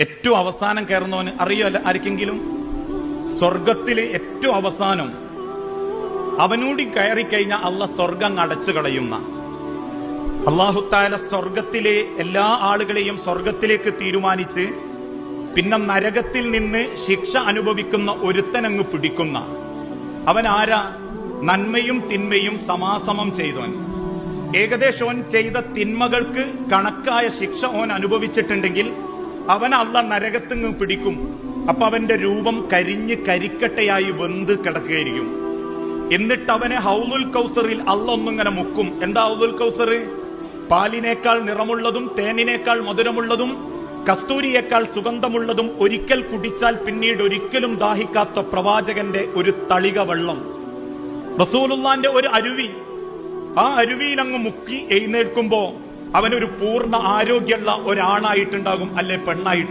ഏറ്റവും അവസാനം കയറുന്നവന് അറിയോ ആർക്കെങ്കിലും? സ്വർഗത്തില് ഏറ്റവും അവസാനം അവനൂടി കയറിക്കഴിഞ്ഞാൽ അള്ള സ്വർഗം അടച്ചു കളയുന്ന അല്ലാഹു തആല സ്വർഗത്തിലെ എല്ലാ ആളുകളെയും സ്വർഗത്തിലേക്ക് തീരുമാനിച്ച് പിന്നെ നരകത്തിൽ നിന്ന് ശിക്ഷ അനുഭവിക്കുന്ന ഒരുത്തനങ്ങ് പിടിക്കുന്ന അവൻ ആരാ? നന്മയും തിന്മയും സമാസമം ചെയ്തവൻ. ഏകദേശം ഓൻ ചെയ്ത തിന്മകൾക്ക് കണക്കായ ശിക്ഷ ഓൻ അനുഭവിച്ചിട്ടുണ്ടെങ്കിൽ അവൻ അള്ള നരകത്തിങ്ങ് പിടിക്കും. അപ്പൊ അവന്റെ രൂപം കരിഞ്ഞ് കരിക്കട്ടയായി വെന്ത് കിടക്കുകയായിരിക്കും. എന്നിട്ട് അവനെ ഹൗലുൽ കൗസറിൽ അള്ള ഒന്നിങ്ങനെ മുക്കും. എന്താ ഹൗലുൽ കൗസർ? പാലിനേക്കാൾ നിറമുള്ളതും തേനിനേക്കാൾ മധുരമുള്ളതും കസ്തൂരിയേക്കാൾ സുഗന്ധമുള്ളതും ഒരിക്കൽ കുടിച്ചാൽ പിന്നീട് ഒരിക്കലും ദാഹിക്കാത്ത പ്രവാചകന്റെ ഒരു തളിക വെള്ളം, റസൂലുള്ളാന്റെ ഒരു അരുവി. ആ അരുവിയിലങ്ങ് മുക്കി എഴുന്നേൽക്കുമ്പോ അവനൊരു പൂർണ്ണ ആരോഗ്യമുള്ള ഒരാണായിട്ടുണ്ടാകും, അല്ലെ പെണ്ണായിട്ട്.